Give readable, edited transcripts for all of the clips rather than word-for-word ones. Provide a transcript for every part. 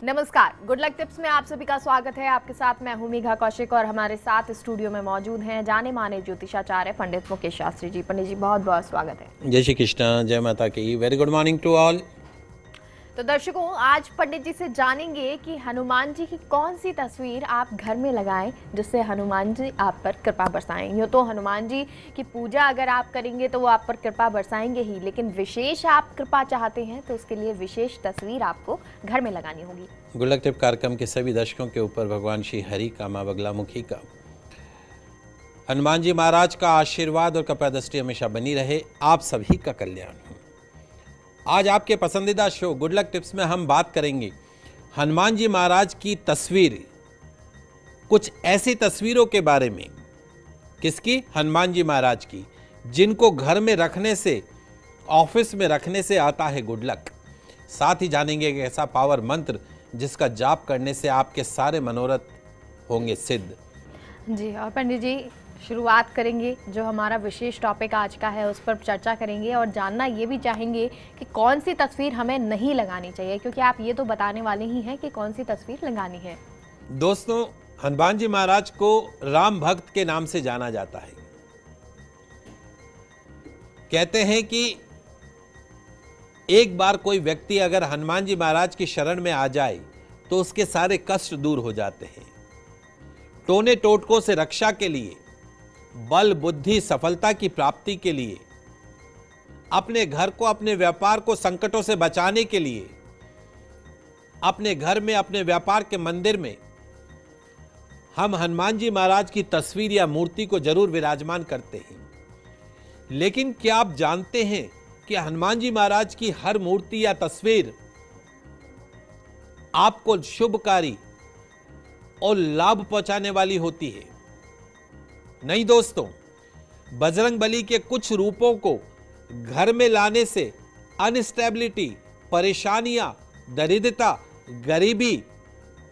नमस्कार, good luck tips में आप सभी का स्वागत है। आपके साथ मैं हूं मेघा कौशिक और हमारे साथ स्टूडियो में मौजूद हैं जाने माने ज्योतिषाचार्य पंडित मुकेश शास्त्री जी। पंडित जी बहुत बहुत स्वागत है। जय श्री कृष्ण, जय माता की। Very good morning to all. तो दर्शकों, आज पंडित जी से जानेंगे कि हनुमान जी की कौन सी तस्वीर आप घर में लगाएं जिससे हनुमान जी आप पर कृपा बरसाएं। यूँ तो हनुमान जी की पूजा अगर आप करेंगे तो वो आप पर कृपा बरसाएंगे ही, लेकिन विशेष आप कृपा चाहते हैं तो उसके लिए विशेष तस्वीर आपको घर में लगानी होगी। गुड लक टिप कार्यक्रम के सभी दर्शकों के ऊपर भगवान श्री हरि का, माँ बगलामुखी का, हनुमान जी महाराज का आशीर्वाद और कृपा दृष्टि हमेशा बनी रहे। आप सभी का कल्याण हो। आज आपके पसंदीदा शो गुड लक टिप्स में हम बात करेंगे हनुमान जी महाराज की तस्वीर, कुछ ऐसी तस्वीरों के बारे में। किसकी? हनुमान जी महाराज की, जिनको घर में रखने से, ऑफिस में रखने से आता है गुड लक। साथ ही जानेंगे एक ऐसा पावर मंत्र जिसका जाप करने से आपके सारे मनोरथ होंगे सिद्ध। जी, और पंडित जी शुरुआत करेंगे जो हमारा विशेष टॉपिक आज का है उस पर चर्चा करेंगे और जानना ये भी चाहेंगे कि कौन सी तस्वीर हमें नहीं लगानी चाहिए, क्योंकि आप ये तो बताने वाले ही हैं कि कौन सी तस्वीर लगानी है। दोस्तों, हनुमान जी महाराज को राम भक्त के नाम से जाना जाता है। कहते हैं कि एक बार कोई व्यक्ति अगर हनुमान जी महाराज की शरण में आ जाए तो उसके सारे कष्ट दूर हो जाते हैं। टोने टोटकों से रक्षा के लिए, बल बुद्धि सफलता की प्राप्ति के लिए, अपने घर को, अपने व्यापार को संकटों से बचाने के लिए, अपने घर में, अपने व्यापार के मंदिर में हम हनुमान जी महाराज की तस्वीर या मूर्ति को जरूर विराजमान करते हैं। लेकिन क्या आप जानते हैं कि हनुमान जी महाराज की हर मूर्ति या तस्वीर आपको शुभकारी और लाभ पहुंचाने वाली होती है? नहीं दोस्तों, बजरंगबली के कुछ रूपों को घर में लाने से अनस्टेबिलिटी, परेशानियां, दरिद्रता, गरीबी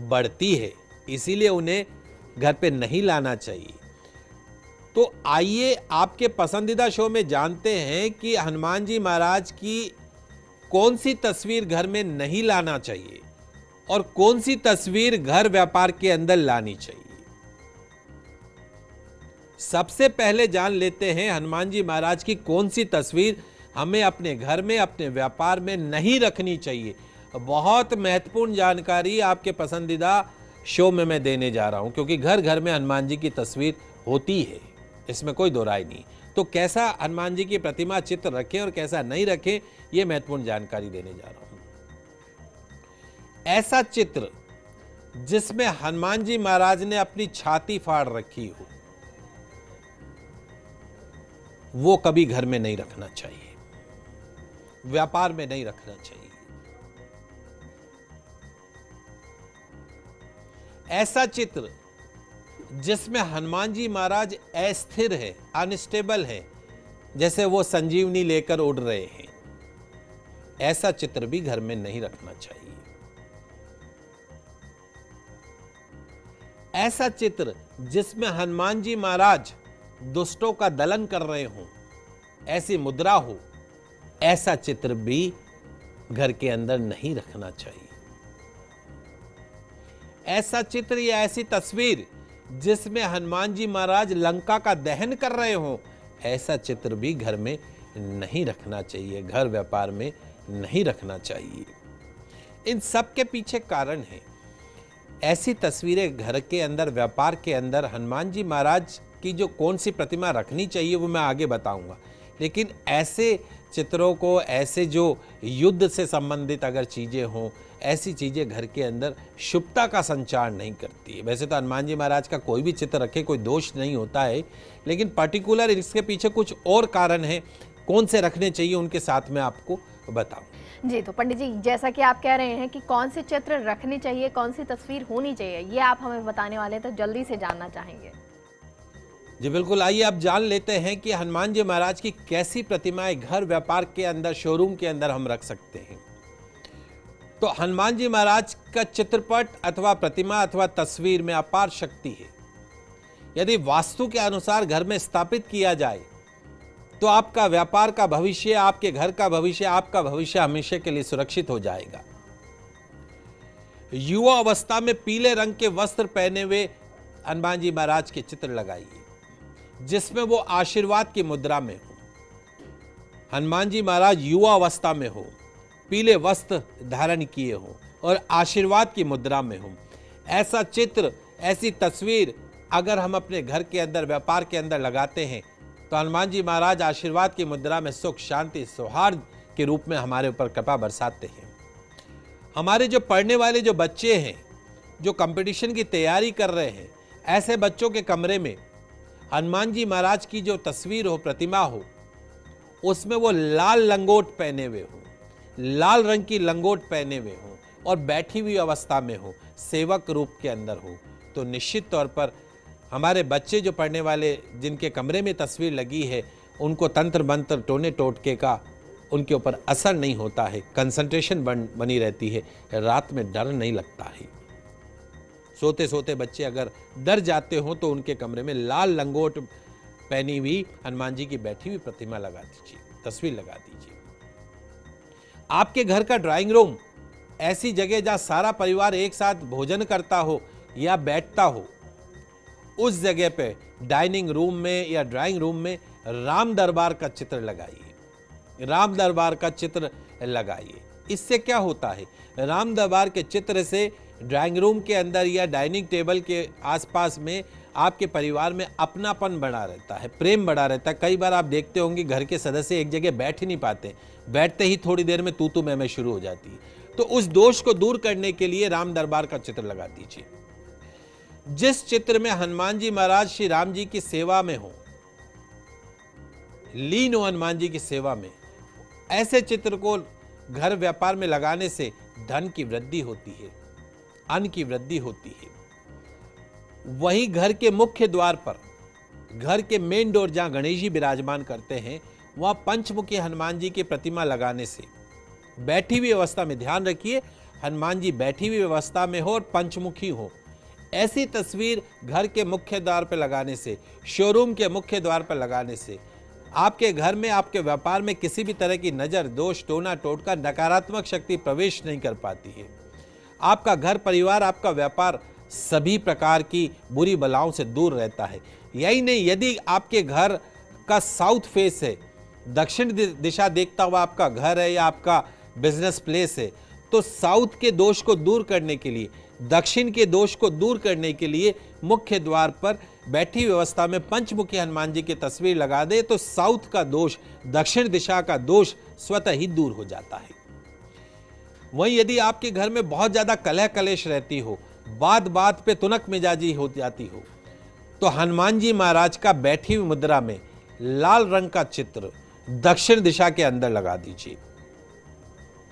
बढ़ती है, इसीलिए उन्हें घर पे नहीं लाना चाहिए। तो आइए आपके पसंदीदा शो में जानते हैं कि हनुमान जी महाराज की कौन सी तस्वीर घर में नहीं लाना चाहिए और कौन सी तस्वीर घर व्यापार के अंदर लानी चाहिए। सबसे पहले जान लेते हैं हनुमान जी महाराज की कौन सी तस्वीर हमें अपने घर में, अपने व्यापार में नहीं रखनी चाहिए। बहुत महत्वपूर्ण जानकारी आपके पसंदीदा शो में मैं देने जा रहा हूं, क्योंकि घर घर में हनुमान जी की तस्वीर होती है, इसमें कोई दो राय नहीं। तो कैसा हनुमान जी की प्रतिमा चित्र रखें और कैसा नहीं रखें, यह महत्वपूर्ण जानकारी देने जा रहा हूं। ऐसा चित्र जिसमें हनुमान जी महाराज ने अपनी छाती फाड़ रखी हो, वो कभी घर में नहीं रखना चाहिए, व्यापार में नहीं रखना चाहिए। ऐसा चित्र जिसमें हनुमान जी महाराज अस्थिर है, अनस्टेबल है, जैसे वो संजीवनी लेकर उड़ रहे हैं, ऐसा चित्र भी घर में नहीं रखना चाहिए। ऐसा चित्र जिसमें हनुमान जी महाराज दुष्टों का दलन कर रहे हों, ऐसी मुद्रा हो, ऐसा चित्र भी घर के अंदर नहीं रखना चाहिए। ऐसा चित्र या ऐसी तस्वीर जिसमें हनुमान जी महाराज लंका का दहन कर रहे हों, ऐसा चित्र भी घर में नहीं रखना चाहिए, घर व्यापार में नहीं रखना चाहिए। इन सब के पीछे कारण है। ऐसी तस्वीरें घर के अंदर, व्यापार के अंदर हनुमान जी महाराज की जो कौन सी प्रतिमा रखनी चाहिए वो मैं आगे बताऊंगा। लेकिन ऐसे चित्रों को, ऐसे जो युद्ध से संबंधित अगर चीज़ें हों, ऐसी चीज़ें घर के अंदर शुभता का संचार नहीं करती है। वैसे तो हनुमान जी महाराज का कोई भी चित्र रखे कोई दोष नहीं होता है, लेकिन पर्टिकुलर इसके पीछे कुछ और कारण है। कौन से रखने चाहिए उनके साथ में आपको बताऊं। जी, तो पंडित जी जैसा कि आप कह रहे हैं कि कौन से चित्र रखनी चाहिए, कौन सी तस्वीर होनी चाहिए, ये आप हमें बताने वाले तो जल्दी से जानना चाहेंगे। जी बिल्कुल, आइए अब जान लेते हैं कि हनुमान जी महाराज की कैसी प्रतिमाएं घर व्यापार के अंदर, शोरूम के अंदर हम रख सकते हैं। तो हनुमान जी महाराज का चित्रपट अथवा प्रतिमा अथवा तस्वीर में अपार शक्ति है। यदि वास्तु के अनुसार घर में स्थापित किया जाए तो आपका व्यापार का भविष्य, आपके घर का भविष्य, आपका भविष्य हमेशा के लिए सुरक्षित हो जाएगा। युवा अवस्था में पीले रंग के वस्त्र पहने हुए हनुमान जी महाराज के चित्र लगाइए, जिसमें वो आशीर्वाद की मुद्रा में हो। हनुमान जी महाराज युवा अवस्था में हो, पीले वस्त्र धारण किए हो और आशीर्वाद की मुद्रा में हो। ऐसा चित्र, ऐसी तस्वीर अगर हम अपने घर के अंदर, व्यापार के अंदर लगाते हैं तो हनुमान जी महाराज आशीर्वाद की मुद्रा में सुख, शांति, सौहार्द के रूप में हमारे ऊपर कृपा बरसाते हैं। हमारे जो पढ़ने वाले जो बच्चे हैं, जो कंपटीशन की तैयारी कर रहे हैं, ऐसे बच्चों के कमरे में हनुमान जी महाराज की जो तस्वीर हो, प्रतिमा हो, उसमें वो लाल लंगोट पहने हुए हो, लाल रंग की लंगोट पहने हुए हो और बैठी हुई अवस्था में हो, सेवक रूप के अंदर हो, तो निश्चित तौर पर हमारे बच्चे जो पढ़ने वाले, जिनके कमरे में तस्वीर लगी है, उनको तंत्र मंत्र, टोने टोटके का उनके ऊपर असर नहीं होता है। कंसंट्रेशन बनी रहती है, रात में डर नहीं लगता है। सोते सोते बच्चे अगर डर जाते हो तो उनके कमरे में लाल लंगोट पहनी हुई हनुमान जी की बैठी हुई प्रतिमा लगा दीजिए, तस्वीर लगा दीजिए। आपके घर का ड्राइंग रूम ऐसी जगह जहां सारा परिवार एक साथ भोजन करता हो या बैठता हो, उस जगह पे डाइनिंग रूम में या ड्राइंग रूम में राम दरबार का चित्र लगाइए, राम दरबार का चित्र लगाइए। इससे क्या होता है, राम दरबार के चित्र से ड्राइंग रूम के अंदर या डाइनिंग टेबल के आसपास में आपके परिवार में अपनापन बढ़ा रहता है, प्रेम बढ़ा रहता है। कई बार आप देखते होंगे घर के सदस्य एक जगह बैठ ही नहीं पाते, बैठते ही थोड़ी देर में तू मैं शुरू हो जाती है। तो उस दोष को दूर करने के लिए राम दरबार का चित्र लगा दीजिए। जिस चित्र में हनुमान जी महाराज श्री राम जी की सेवा में हो, लीन हो हनुमान जी की सेवा में, ऐसे चित्र को घर व्यापार में लगाने से धन की वृद्धि होती है, अन्न की वृद्धि होती है। वही घर के मुख्य द्वार पर, घर के मेन डोर जहां गणेश जी विराजमान करते हैं, वहां पंचमुखी हनुमान जी की प्रतिमा लगाने से, बैठी हुई अवस्था में, ध्यान रखिए हनुमान जी बैठी हुई अवस्था में हो और पंचमुखी हो, ऐसी तस्वीर घर के मुख्य द्वार पर लगाने से, शोरूम के मुख्य द्वार पर लगाने से आपके घर में, आपके व्यापार में किसी भी तरह की नजर, दोष, टोना टोटका, नकारात्मक शक्ति प्रवेश नहीं कर पाती है। आपका घर परिवार, आपका व्यापार सभी प्रकार की बुरी बलाओं से दूर रहता है। यही नहीं, यदि आपके घर का साउथ फेस है, दक्षिण दिशा देखता हुआ आपका घर है या आपका बिजनेस प्लेस है, तो साउथ के दोष को दूर करने के लिए, दक्षिण के दोष को दूर करने के लिए मुख्य द्वार पर बैठी व्यवस्था में पंचमुखी हनुमान जी की तस्वीर लगा दे तो साउथ का दोष, दक्षिण दिशा का दोष स्वतः ही दूर हो जाता है। वहीं यदि आपके घर में बहुत ज्यादा कलह कलेश रहती हो, बात बात पे तुनक मिजाजी हो जाती हो, तो हनुमान जी महाराज का बैठी हुई मुद्रा में लाल रंग का चित्र दक्षिण दिशा के अंदर लगा दीजिए।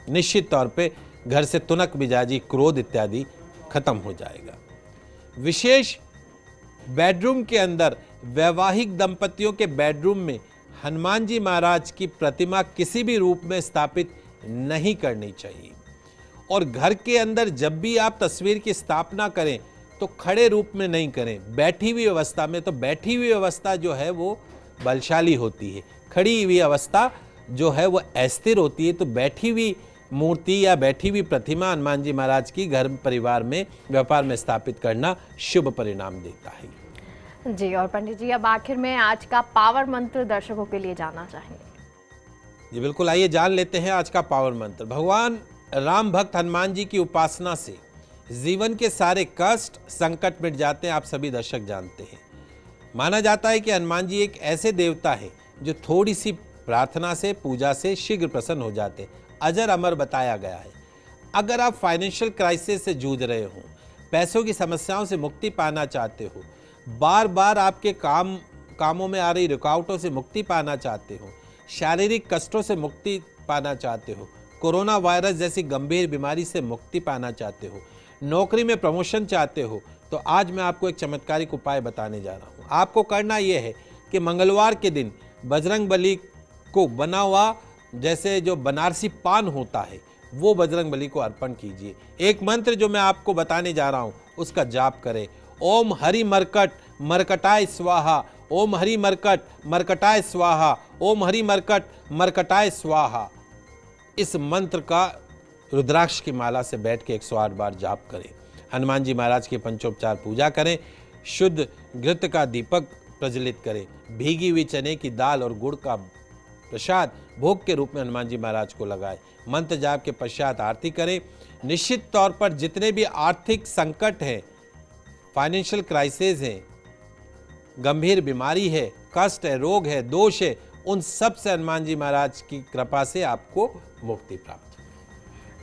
निश्चित तौर पे घर से तुनक मिजाजी, क्रोध इत्यादि खत्म हो जाएगा। विशेष बेडरूम के अंदर, वैवाहिक दंपतियों के बेडरूम में हनुमान जी महाराज की प्रतिमा किसी भी रूप में स्थापित नहीं करनी चाहिए। और घर के अंदर जब भी आप तस्वीर की स्थापना करें तो खड़े रूप में नहीं करें, बैठी हुई अवस्था में। तो बैठी हुई अवस्था जो है वो बलशाली होती है, खड़ी हुई अवस्था जो है वो अस्थिर होती है। तो बैठी हुई मूर्ति या बैठी हुई प्रतिमा हनुमान जी महाराज की घर परिवार में, व्यापार में स्थापित करना शुभ परिणाम देता है। जी, और पंडित जी अब आखिर में आज का पावर मंत्र दर्शकों के लिए जानना चाहेंगे। जी बिल्कुल, आइए जान लेते हैं आज का पावर मंत्र। भगवान राम भक्त हनुमान जी की उपासना से जीवन के सारे कष्ट, संकट मिट जाते हैं, आप सभी दर्शक जानते हैं। माना जाता है कि हनुमान जी एक ऐसे देवता है जो थोड़ी सी प्रार्थना से, पूजा से शीघ्र प्रसन्न हो जाते हैं। अजर अमर बताया गया है। अगर आप फाइनेंशियल क्राइसिस से जूझ रहे हो, पैसों की समस्याओं से मुक्ति पाना चाहते हो, बार बार आपके कामों में आ रही रुकावटों से मुक्ति पाना चाहते हो, शारीरिक कष्टों से मुक्ति पाना चाहते हो, कोरोना वायरस जैसी गंभीर बीमारी से मुक्ति पाना चाहते हो, नौकरी में प्रमोशन चाहते हो, तो आज मैं आपको एक चमत्कारिक उपाय बताने जा रहा हूँ। आपको करना यह है कि मंगलवार के दिन बजरंग बली को बना हुआ, जैसे जो बनारसी पान होता है, वो बजरंग बली को अर्पण कीजिए। एक मंत्र जो मैं आपको बताने जा रहा हूँ उसका जाप करें। ओम हरि मरकट मरकटाय स्वाहा, ओम हरि मरकट मरकटाय स्वाहा, ओम हरि मरकट मरकटाय स्वाहा। इस मंत्र का रुद्राक्ष की माला से बैठ के 108 बार जाप करें। हनुमान जी महाराज की पंचोपचार पूजा करें। शुद्ध घृत का दीपक प्रज्वलित करें। भीगी हुई चने की दाल और गुड़ का प्रसाद भोग के रूप में हनुमान जी महाराज को लगाएं। मंत्र जाप के पश्चात आरती करें। निश्चित तौर पर जितने भी आर्थिक संकट हैं, फाइनेंशियल क्राइसिस हैं, गंभीर बीमारी है, कष्ट है, रोग है, दोष है, उन सब से हनुमान जी महाराज की कृपा से आपको मुक्ति प्राप्त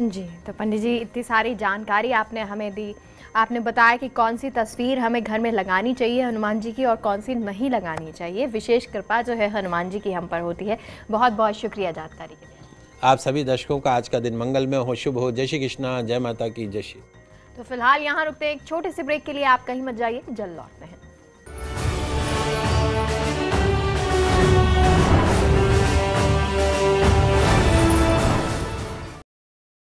हो। जी, तो पंडित जी इतनी सारी जानकारी आपने हमें दी। आपने बताया कि कौन सी तस्वीर हमें घर में लगानी चाहिए हनुमान जी की और कौन सी नहीं लगानी चाहिए। विशेष कृपा जो है हनुमान जी की हम पर होती है। बहुत बहुत शुक्रिया जानकारी के लिए। आप सभी दर्शकों का आज का दिन मंगलमय हो, शुभ हो। जय श्री कृष्णा, जय माता की जय श्री। तो फिलहाल यहाँ रुकते हैं एक छोटे से ब्रेक के लिए। आप कहीं मत जाइए, जल्द लौटते हैं।